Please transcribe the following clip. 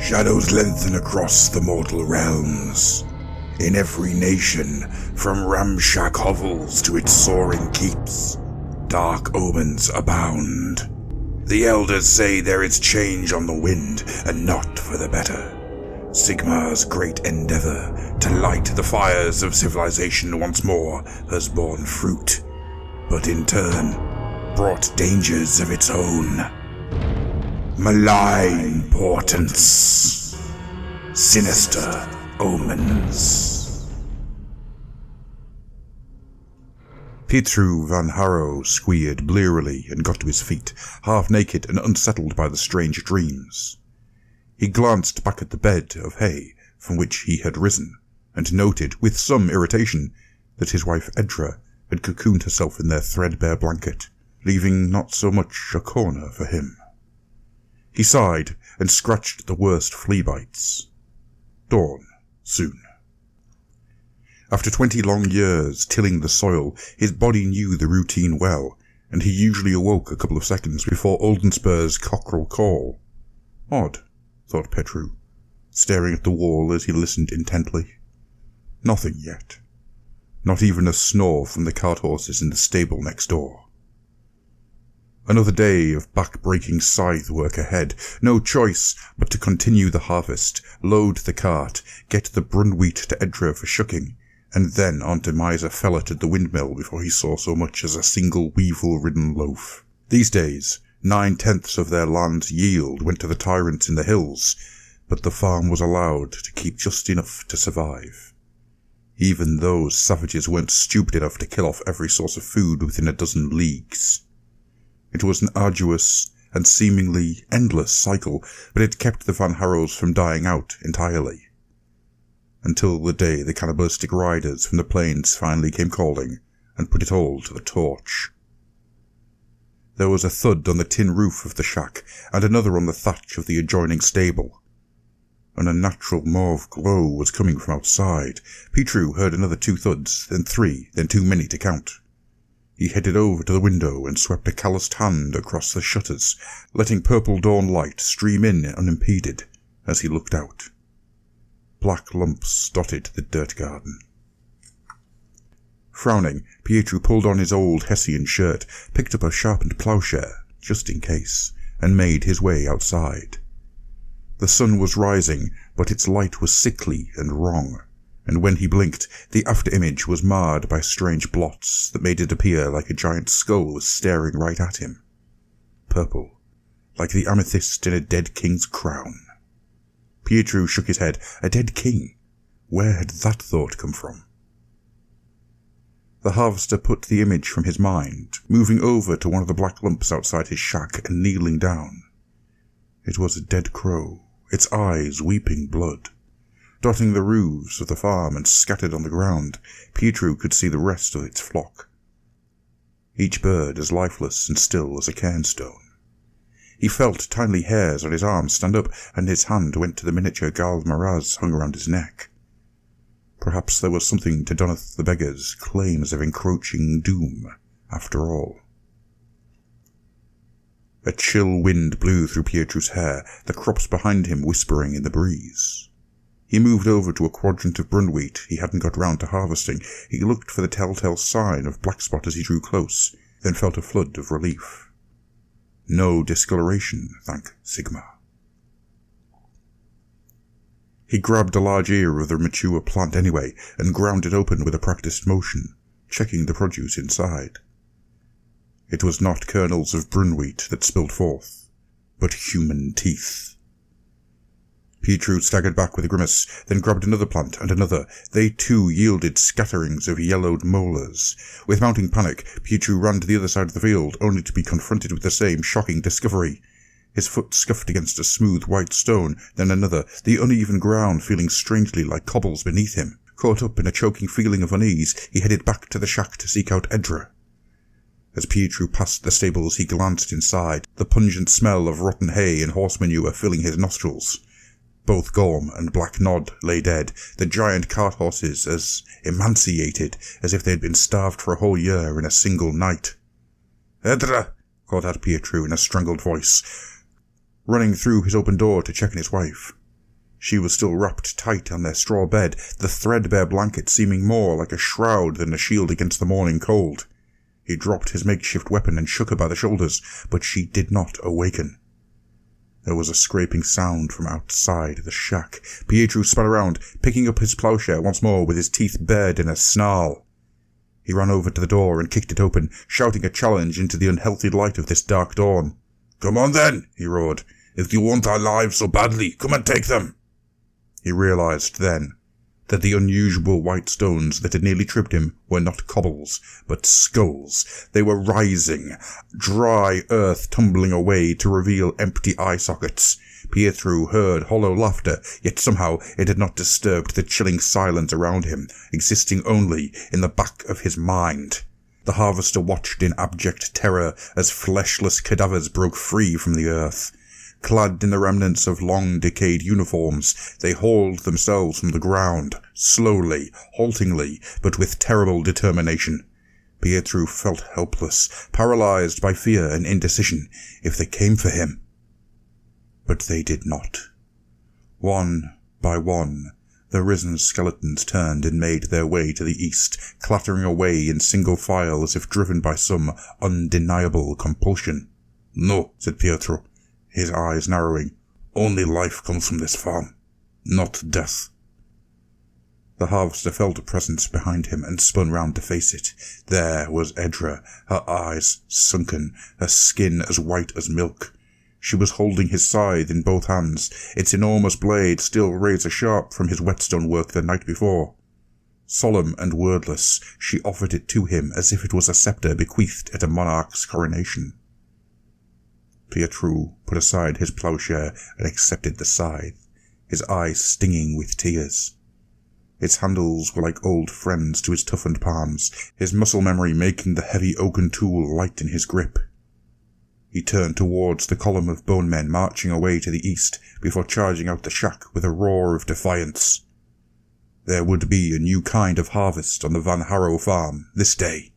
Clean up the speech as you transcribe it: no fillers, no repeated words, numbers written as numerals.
Shadows lengthen across the mortal realms. In every nation, from ramshack hovels to its soaring keeps, dark omens abound. The elders say there is change on the wind, and not for the better. Sigmar's great endeavor to light the fires of civilization once more has borne fruit, but in turn brought dangers of its own. Malign portents. Sinister omens. Pietro Van Harrow squealed blearily and got to his feet, half naked and unsettled by the strange dreams. He glanced back at the bed of hay from which he had risen, and noted, with some irritation, that his wife Edra had cocooned herself in their threadbare blanket, leaving not so much a corner for him. He sighed and scratched the worst flea bites. Dawn, soon. After 20 long years tilling the soil, his body knew the routine well, and he usually awoke a couple of seconds before Oldenspur's cockerel call. Odd, thought Petru, staring at the wall as he listened intently. Nothing yet. Not even a snore from the cart horses in the stable next door. Another day of back-breaking scythe work ahead. No choice but to continue the harvest, load the cart, get the brunwheat to Edra for shucking, and then on to Miser Fellet at the windmill before he saw so much as a single weevil-ridden loaf. These days, 9/10 of their land's yield went to the tyrants in the hills, but the farm was allowed to keep just enough to survive. Even those savages weren't stupid enough to kill off every source of food within a dozen leagues. It was an arduous and seemingly endless cycle, but it kept the Van Harrows from dying out entirely. Until the day the cannibalistic riders from the plains finally came calling and put it all to the torch. There was a thud on the tin roof of the shack, and another on the thatch of the adjoining stable. An unnatural mauve glow was coming from outside. Pietro heard another 2 thuds, then 3, then too many to count. He headed over to the window and swept a calloused hand across the shutters, letting purple dawn light stream in unimpeded as he looked out. Black lumps dotted the dirt garden. Frowning, Pietro pulled on his old Hessian shirt, picked up a sharpened ploughshare, just in case, and made his way outside. The sun was rising, but its light was sickly and wrong, and when he blinked, the after-image was marred by strange blots that made it appear like a giant skull was staring right at him. Purple, like the amethyst in a dead king's crown. Pietro shook his head. A dead king? Where had that thought come from? The harvester put the image from his mind, moving over to one of the black lumps outside his shack and kneeling down. It was a dead crow, its eyes weeping blood. Dotting the roofs of the farm and scattered on the ground, Pietro could see the rest of its flock. Each bird as lifeless and still as a cairnstone. He felt tiny hairs on his arm stand up, and his hand went to the miniature Gald Maraz hung around his neck. Perhaps there was something to Donath the beggar's claims of encroaching doom, after all. A chill wind blew through Pietro's hair, the crops behind him whispering in the breeze. He moved over to a quadrant of brunwheat he hadn't got round to harvesting. He looked for the telltale sign of black spot as he drew close, then felt a flood of relief. No discoloration, thank Sigmar. He grabbed a large ear of the mature plant anyway, and ground it open with a practiced motion, checking the produce inside. It was not kernels of brunwheat that spilled forth, but human teeth. Pietro staggered back with a grimace, then grabbed another plant and another. They too yielded scatterings of yellowed molars. With mounting panic, Pietro ran to the other side of the field, only to be confronted with the same shocking discovery. His foot scuffed against a smooth white stone, then another, the uneven ground feeling strangely like cobbles beneath him. Caught up in a choking feeling of unease, he headed back to the shack to seek out Edra. As Pietro passed the stables, he glanced inside, the pungent smell of rotten hay and horse manure filling his nostrils. Both Gorm and Black Nod lay dead, the giant cart horses as emaciated as if they had been starved for a whole year in a single night. "Edra!" called out Pietro in a strangled voice, running through his open door to check on his wife. She was still wrapped tight on their straw bed, the threadbare blanket seeming more like a shroud than a shield against the morning cold. He dropped his makeshift weapon and shook her by the shoulders, but she did not awaken. There was a scraping sound from outside the shack. Pietro spun around, picking up his plowshare once more with his teeth bared in a snarl. He ran over to the door and kicked it open, shouting a challenge into the unhealthy light of this dark dawn. "Come on then," he roared. "If you want our lives so badly, come and take them." He realized then that the unusual white stones that had nearly tripped him were not cobbles, but skulls. They were rising, dry earth tumbling away to reveal empty eye sockets. Pietro heard hollow laughter, yet somehow it had not disturbed the chilling silence around him, existing only in the back of his mind. The harvester watched in abject terror as fleshless cadavers broke free from the earth. Clad in the remnants of long-decayed uniforms, they hauled themselves from the ground, slowly, haltingly, but with terrible determination. Pietro felt helpless, paralyzed by fear and indecision. If they came for him. But they did not. One by one, the risen skeletons turned and made their way to the east, clattering away in single file as if driven by some undeniable compulsion. "No," said Pietro, his eyes narrowing. "Only life comes from this farm, not death." The harvester felt a presence behind him and spun round to face it. There was Edra, her eyes sunken, her skin as white as milk. She was holding his scythe in both hands, its enormous blade still razor-sharp from his whetstone work the night before. Solemn and wordless, she offered it to him as if it was a sceptre bequeathed at a monarch's coronation. Pietro put aside his plowshare and accepted the scythe, his eyes stinging with tears. Its handles were like old friends to his toughened palms, his muscle memory making the heavy oaken tool light in his grip. He turned towards the column of bone men marching away to the east before charging out the shack with a roar of defiance. There would be a new kind of harvest on the Van Harrow farm this day.